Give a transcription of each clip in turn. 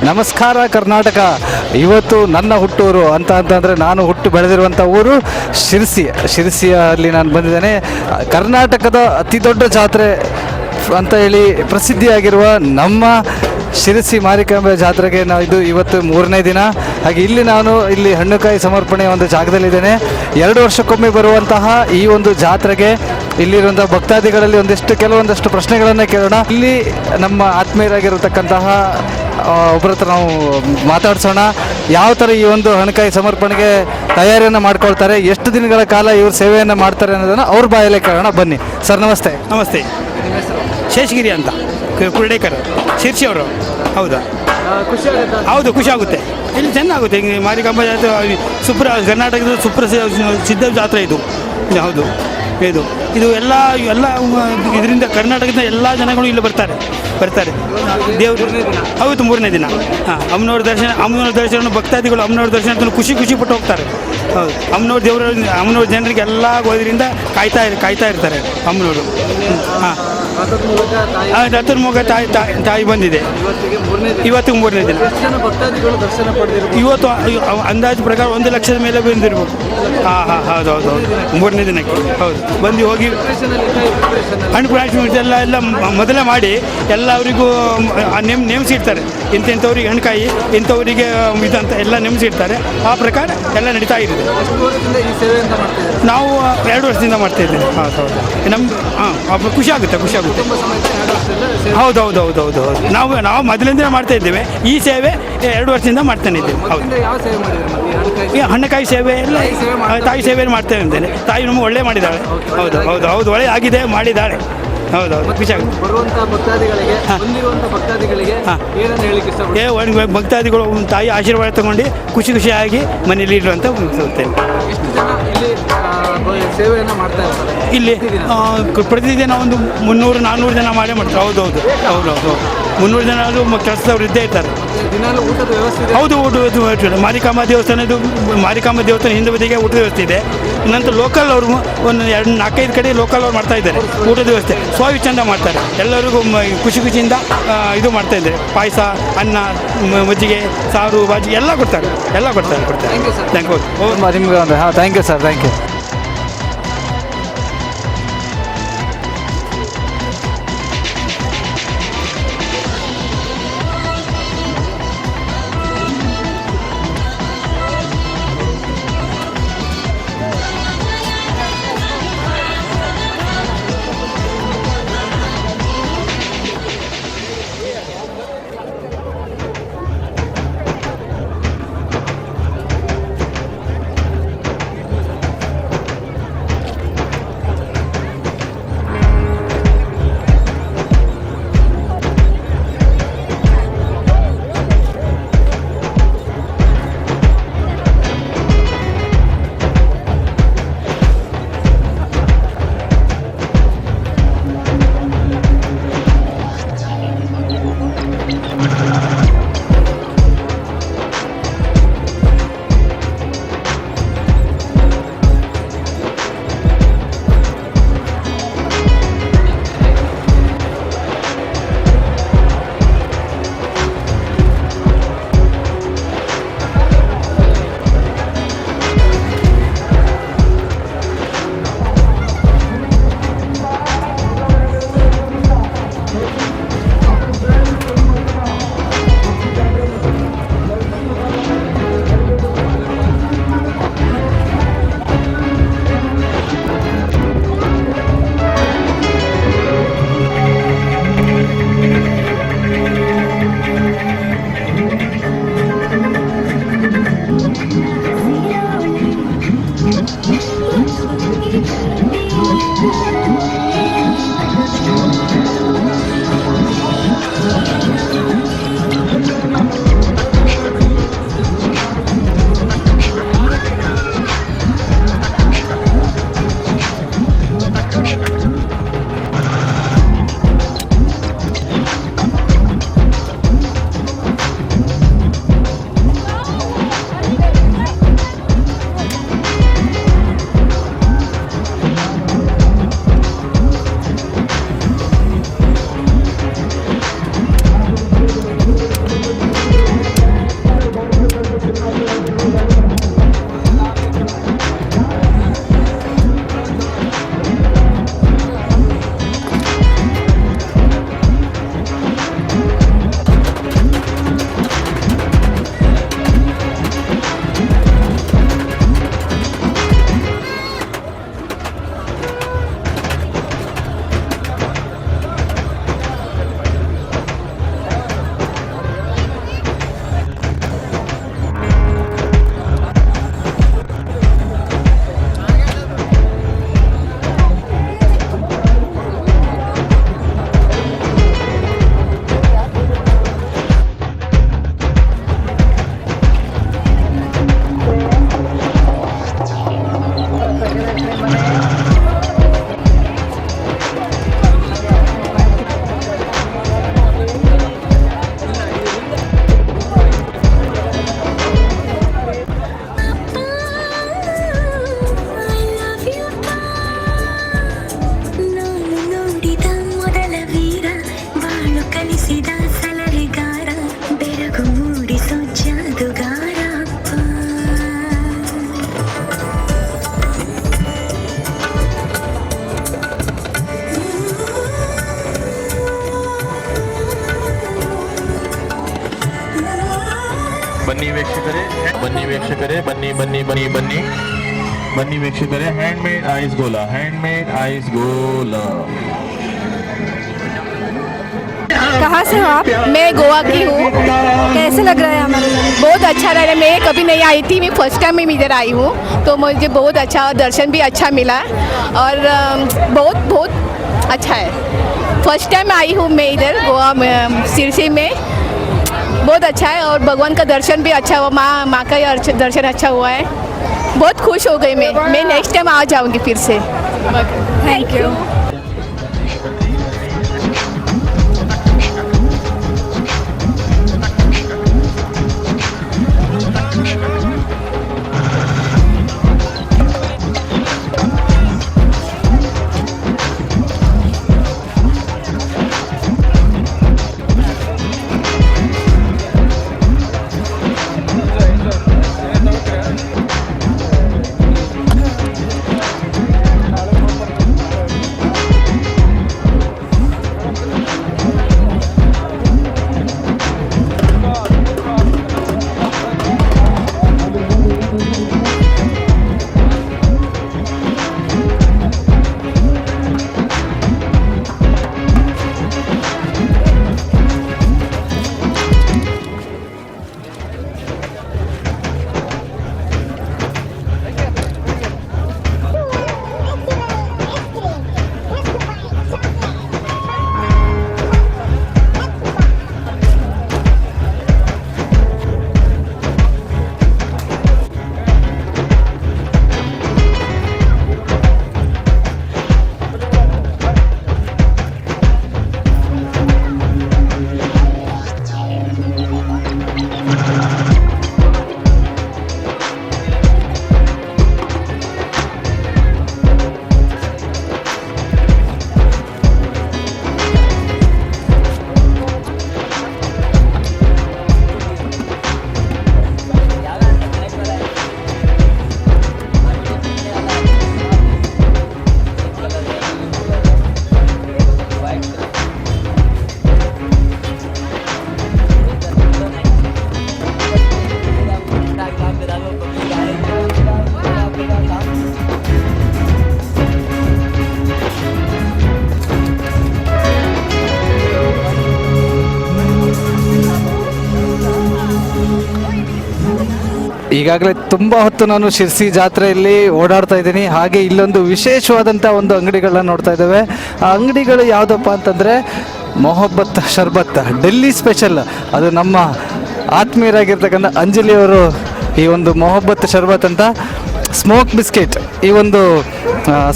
ನಮಸ್ಕಾರ ಕರ್ನಾಟಕ. ಇವತ್ತು ನನ್ನ ಹುಟ್ಟೂರು ಅಂತಂದರೆ ನಾನು ಹುಟ್ಟು ಬೆಳೆದಿರುವಂಥ ಊರು ಶಿರಸಿಯಲ್ಲಿ ನಾನು ಬಂದಿದ್ದೇನೆ. ಕರ್ನಾಟಕದ ಅತಿ ದೊಡ್ಡ ಜಾತ್ರೆ ಅಂತ ಹೇಳಿ ಪ್ರಸಿದ್ಧಿಯಾಗಿರುವ ನಮ್ಮ ಶಿರಸಿ ಮಾರಿಕಾಂಬೆ ಜಾತ್ರೆಗೆ ಇದು ಇವತ್ತು 3ನೇ ದಿನ. ಹಾಗೆ ಇಲ್ಲಿ ಹಣ್ಣುಕಾಯಿ ಸಮರ್ಪಣೆ ಒಂದು ಜಾಗದಲ್ಲಿದ್ದೇನೆ. 2 ವರ್ಷಕ್ಕೊಮ್ಮೆ ಬರುವಂತಹ ಈ ಒಂದು ಜಾತ್ರೆಗೆ ಇಲ್ಲಿರುವಂಥ ಭಕ್ತಾದಿಗಳಲ್ಲಿ ಕೆಲವೊಂದಷ್ಟು ಪ್ರಶ್ನೆಗಳನ್ನು ಕೇಳೋಣ. ಇಲ್ಲಿ ನಮ್ಮ ಆತ್ಮೀಯರಾಗಿರತಕ್ಕಂತಹ ಒಬ್ಬರ ಹತ್ರ ನಾವು ಮಾತಾಡ್ಸೋಣ. ಯಾವ ಥರ ಈ ಒಂದು ಹಣ್ಣುಕಾಯಿ ಸಮರ್ಪಣೆಗೆ ತಯಾರಿಯನ್ನು ಮಾಡ್ಕೊಳ್ತಾರೆ, ಎಷ್ಟು ದಿನಗಳ ಕಾಲ ಇವರು ಸೇವೆಯನ್ನು ಮಾಡ್ತಾರೆ ಅನ್ನೋದನ್ನು ಅವ್ರ ಬಾಯಲ್ಲೇ ಕೇಳೋಣ. ಬನ್ನಿ ಸರ್. ನಮಸ್ತೆ. ನಮಸ್ತೆ. ಶೇಷಗಿರಿ ಅಂತ, ಕುರುಡೇಕರ್, ಶಿರ್ಸಿ ಅವರು. ಹೌದಾ? ಹೌದು, ಖುಷಿ ಆಗುತ್ತೆ. ಇಲ್ಲಿ ಚೆನ್ನಾಗುತ್ತೆ. ಮಾರಿಕಾಂಬ ಜಾತ್ರೆ ಕರ್ನಾಟಕದ ಸಿದ್ಧ ಜಾತ್ರೆ ಇದು. ಹೌದು, ಇದು ಎಲ್ಲ ಇದರಿಂದ ಕರ್ನಾಟಕದ ಎಲ್ಲ ಜನಗಳು ಇಲ್ಲಿ ಬರ್ತಾರೆ. ದೇವರು. ಹೌದು, 3ನೇ ದಿನ. ಹಾಂ, ಅಮ್ಮನವ್ರ ದರ್ಶನ ಭಕ್ತಾದಿಗಳು ಅಮ್ಮನವ್ರ ದರ್ಶನ ಖುಷಿ ಪಟ್ಟು ಹೋಗ್ತಾರೆ. ಹೌದು, ಅಮ್ಮನವ್ರ ಜನರಿಗೆ ಎಲ್ಲ ಹೋದ್ರಿಂದ ಕಾಯ್ತಾ ಇರ್ತಾರೆ ಅಮ್ಮನವರು. ಹಾಂ, ರಥದ ಮೂಲಕ ತಾಯಿ ಬಂದಿದೆ. ಇವತ್ತಿಗೆ 3ನೇ ದಿನ. ಇವತ್ತು ಅಂದಾಜು ಪ್ರಕಾರ 1 ಲಕ್ಷದ ಮೇಲೆ ಬಂದಿರ್ಬೇಕು. ಹಾಂ, ಹೌದು, 3ನೇ ದಿನಕ್ಕೆ. ಹೌದು, ಬಂದು ಹೋಗಿ ಹಣ್ಣು ಪ್ರಾಶಿ ಎಲ್ಲ ಮೊದಲೇ ಮಾಡಿ ಎಲ್ಲರಿಗೂ ನೇಮಿಸಿಡ್ತಾರೆ. ಇಂಥವ್ರಿಗೆ ಹಣ್ಣುಕಾಯಿ, ಇಂಥವರಿಗೆ ಇದಂತ ಎಲ್ಲ ನೇಮಿಸಿಡ್ತಾರೆ. ಆ ಪ್ರಕಾರ ಎಲ್ಲ ನಡೀತಾ ಇದೆ. ನಾವು 2 ವರ್ಷದಿಂದ ಮಾಡ್ತಾ ಇದ್ದೇವೆ. ಹೌದು, ನಮ್ಗೆ ಖುಷಿ ಆಗುತ್ತೆ. ಹೌದು. ನಾವು ಮೊದಲಿಂದ ಮಾಡ್ತಾ ಇದ್ದೇವೆ. ಈ ಸೇವೆ 2 ವರ್ಷದಿಂದ ಮಾಡ್ತಾನೆ ಇದ್ದೇವೆ. ಹೌದು, ಈ ಹಣ್ಣುಕಾಯಿ ಸೇವೆ ಎಲ್ಲ ತಾಯಿ ಸೇವೆ ಮಾಡ್ತೇವೆ ಅಂತೇನೆ. ತಾಯಿ ನಮ್ಗೆ ಒಳ್ಳೆ ಮಾಡಿದ್ದಾಳೆ. ಹೌದು, ಒಳ್ಳೆ ಆಗಿದೆ, ಮಾಡಿದ್ದಾಳೆ. ಹೌದು, ಖುಷಿ ಆಗುತ್ತೆ. ಭಕ್ತಾದಿಗಳು ತಾಯಿ ಆಶೀರ್ವಾದ ತಗೊಂಡು ಖುಷಿಯಾಗಿ ಮನೇಲಿ ಇರುವಂತ ಮುಗಿಸುತ್ತೇನೆ. ಇಲ್ಲಿ ಪ್ರತಿದಿನ ಒಂದು 300-400 ಜನ ಮಾಡ್ತಾರೆ. ಹೌದು, 300 ಜನ ಅದು ಕೆಲಸದವ್ರು ಇದ್ದೇ ಇರ್ತಾರೆ. ಹೌದು, ಊಟದ ವ್ಯವಸ್ಥೆ. ಮಾರಿಕಾಂಬ ದೇವಸ್ಥಾನ ಹಿಂದೆ ಬದಿಗೆ ಊಟದ ವ್ಯವಸ್ಥೆ ಇದೆ. ನಂತರ ಲೋಕಲ್ ಅವರು ಒಂದು 4-5 ಕಡೆ ಲೋಕಲ್ ಅವ್ರು ಮಾಡ್ತಾ ಇದ್ದಾರೆ ಊಟದ ವ್ಯವಸ್ಥೆ. ಚಂದ ಮಾಡ್ತಾರೆ. ಎಲ್ಲರಿಗೂ ಖುಷಿಯಿಂದ ಇದು ಮಾಡ್ತಾ ಇದ್ದಾರೆ. ಪಾಯಸ, ಅನ್ನ, ಮಜ್ಜಿಗೆ, ಸಾರು, ಬಾಜಿ ಎಲ್ಲ ಕೊಡ್ತಾರೆ. Thank you. ನಿಮ್ಗೆ thank you sir. Thank you. ಬನ್ನಿ ವೀಕ್ಷಕರೇ, ಬನ್ನಿ ಬನ್ನಿ ಬನ್ನಿ ಬನ್ನಿ ಬನ್ನಿ ವೀಕ್ಷಕರೇ. Handmade ice gola, handmade ice gola. कहाँ से हो आप? मैं गोवा की हूँ। कैसे लग रहा है हमारे यहाँ? बहुत अच्छा लग रहा है। मैं कभी नहीं आई थी, मैं फर्स्ट टाइम मैं इधर आई हूँ, तो मुझे बहुत अच्छा दर्शन भी अच्छा मिला और बहुत बहुत अच्छा है। फर्स्ट टाइम आई हूँ मैं इधर गोवा में, सिरसी में। बहुत अच्छा है और भगवान का दर्शन भी अच्छा हुआ, माँ का दर्शन अच्छा हुआ है। बहुत खुश हो गई मैं नेक्स्ट टाइम आ जाऊँगी फिर से। Thank you. ಈಗಾಗಲೇ ತುಂಬ ಹೊತ್ತು ನಾನು ಶಿರ್ಸಿ ಜಾತ್ರೆಯಲ್ಲಿ ಓಡಾಡ್ತಾ ಇದ್ದೀನಿ. ಹಾಗೆ ಇಲ್ಲೊಂದು ವಿಶೇಷವಾದಂಥ ಒಂದು ಅಂಗಡಿಗಳನ್ನ ನೋಡ್ತಾ ಇದ್ದೇವೆ. ಆ ಅಂಗಡಿಗಳು ಯಾವುದಪ್ಪ ಅಂತಂದರೆ ಮೊಹಬ್ಬತ್ ಶರ್ಬತ್ ಡೆಲ್ಲಿ ಸ್ಪೆಷಲ್. ಅದು ನಮ್ಮ ಆತ್ಮೀಯರಾಗಿರ್ತಕ್ಕಂಥ ಅಂಜಲಿಯವರು ಈ ಒಂದು ಮೊಹಬ್ಬತ್ ಶರ್ಬತ್ ಅಂತ ಸ್ಮೋಕ್ ಬಿಸ್ಕೆಟ್ ಈ ಒಂದು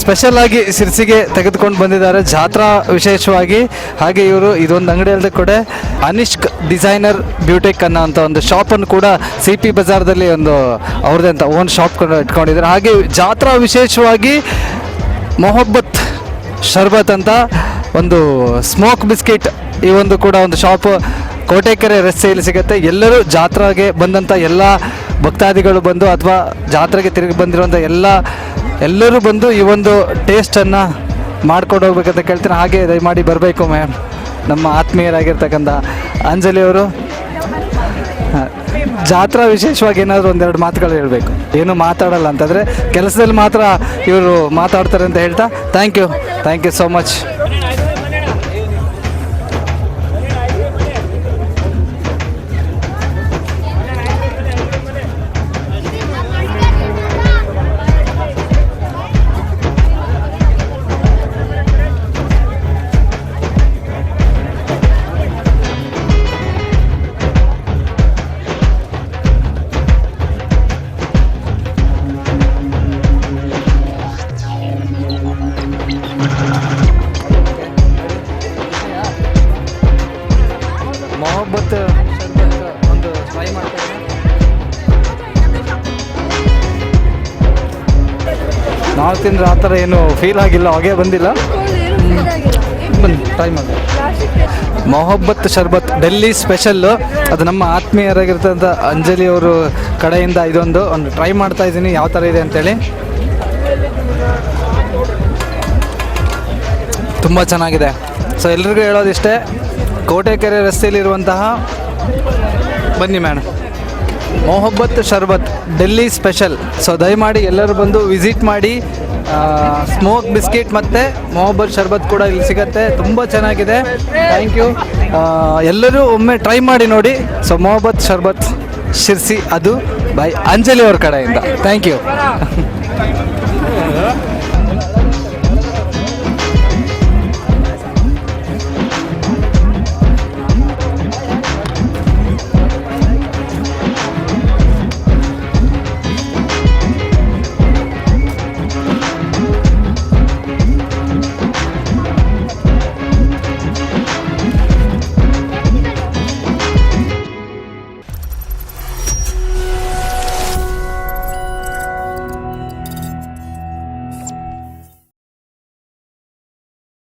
ಸ್ಪೆಷಲ್ ಆಗಿ ಶಿರ್ಸಿಗೆ ತೆಗೆದುಕೊಂಡು ಬಂದಿದ್ದಾರೆ ಜಾತ್ರಾ ವಿಶೇಷವಾಗಿ. ಹಾಗೆ ಇವರು ಇದೊಂದು ಅಂಗಡಿ ಅಲ್ಲದೆ ಕೂಡ ಅನಿಷ್ಕ್ ಡಿಸೈನರ್ ಬ್ಯೂಟೆಕ್ ಅನ್ನೋ ಅಂತ ಒಂದು ಶಾಪನ್ನು ಕೂಡ ಸಿ ಪಿ ಬಜಾರ್ದಲ್ಲಿ ಒಂದು ಅವ್ರದ್ದೇ ಅಂತ ಓನ್ ಶಾಪ್ ಕೂಡ ಇಟ್ಕೊಂಡಿದ್ದಾರೆ. ಹಾಗೆ ಜಾತ್ರಾ ವಿಶೇಷವಾಗಿ ಮೊಹಬ್ಬತ್ ಶರ್ಬತ್ ಅಂತ ಒಂದು ಸ್ಮೋಕ್ ಬಿಸ್ಕೆಟ್ ಈ ಒಂದು ಕೂಡ ಒಂದು ಶಾಪ್ ಕೋಟೆಕೆರೆ ರಸ್ತೆಯಲ್ಲಿ ಸಿಗುತ್ತೆ. ಎಲ್ಲರೂ ಜಾತ್ರೆಗೆ ಬಂದಂಥ ಎಲ್ಲ ಭಕ್ತಾದಿಗಳು ಬಂದು ಅಥವಾ ಜಾತ್ರೆಗೆ ತಿರುಗಿ ಬಂದಿರುವಂಥ ಎಲ್ಲರೂ ಬಂದು ಈ ಒಂದು ಟೇಸ್ಟನ್ನು ಮಾಡ್ಕೊಂಡು ಹೋಗ್ಬೇಕಂತ ಕೇಳ್ತೀನಿ. ಹಾಗೆ ದಯಮಾಡಿ ಬರಬೇಕು ಮ್ಯಾಮ್, ನಮ್ಮ ಆತ್ಮೀಯರಾಗಿರ್ತಕ್ಕಂಥ ಅಂಜಲಿಯವರು. ಜಾತ್ರಾ ವಿಶೇಷವಾಗಿ ಏನಾದರೂ ಒಂದೆರಡು ಮಾತುಗಳು ಹೇಳಬೇಕು. ಏನು ಮಾತಾಡಲ್ಲ ಅಂತಂದರೆ ಕೆಲಸದಲ್ಲಿ ಮಾತ್ರ ಇವರು ಮಾತಾಡ್ತಾರೆ ಅಂತ ಹೇಳ್ತಾ thank you so much. Mohabbat ಒಂದು ಟ್ರೈ ಮಾಡ್ತಾರೆ. ನಾವು ತಿಂದ್ರೆ ಆ ಥರ ಏನು ಫೀಲ್ ಆಗಿಲ್ಲ, ಹಾಗೆ ಬಂದಿಲ್ಲ. ಬನ್ನಿ ಟ್ರೈ ಮಾಡಿ. ಮೊಹಬ್ಬತ್ ಶರ್ಬತ್ ಡೆಲ್ಲಿ ಸ್ಪೆಷಲ್ಲು, ಅದು ನಮ್ಮ ಆತ್ಮೀಯರಾಗಿರ್ತಂಥ ಅಂಜಲಿ ಅವರು ಕಡೆಯಿಂದ ಇದೊಂದು ಟ್ರೈ ಮಾಡ್ತಾ ಇದ್ದೀನಿ ಯಾವ ಥರ ಇದೆ ಅಂತೇಳಿ. ತುಂಬ ಚೆನ್ನಾಗಿದೆ. ಸೊ ಎಲ್ರಿಗೂ ಹೇಳೋದಿಷ್ಟೇ, ಕೋಟೆಕೆರೆ ರಸ್ತೆಯಲ್ಲಿರುವಂತಹ ಬನ್ನಿ ಮೇಡಮ್ ಮೊಹಬ್ಬತ್ ಶರ್ಬತ್ ಡೆಲ್ಲಿ ಸ್ಪೆಷಲ್. ಸೊ ದಯಮಾಡಿ ಎಲ್ಲರೂ ಬಂದು ವಿಸಿಟ್ ಮಾಡಿ. ಸ್ಮೋಕ್ ಬಿಸ್ಕೆಟ್ ಮತ್ತು ಮೊಹಬ್ಬತ್ ಶರ್ಬತ್ ಕೂಡ ಇಲ್ಲಿ ಸಿಗುತ್ತೆ, ತುಂಬ ಚೆನ್ನಾಗಿದೆ. Thank you. ಎಲ್ಲರೂ ಒಮ್ಮೆ ಟ್ರೈ ಮಾಡಿ ನೋಡಿ. ಸೊ ಮೊಹಬ್ಬತ್ ಶರ್ಬತ್ ಶಿರ್ಸಿ, ಅದು ಬೈ ಅಂಜಲಿ ಅವ್ರ ಕಡೆಯಿಂದ. Thank you.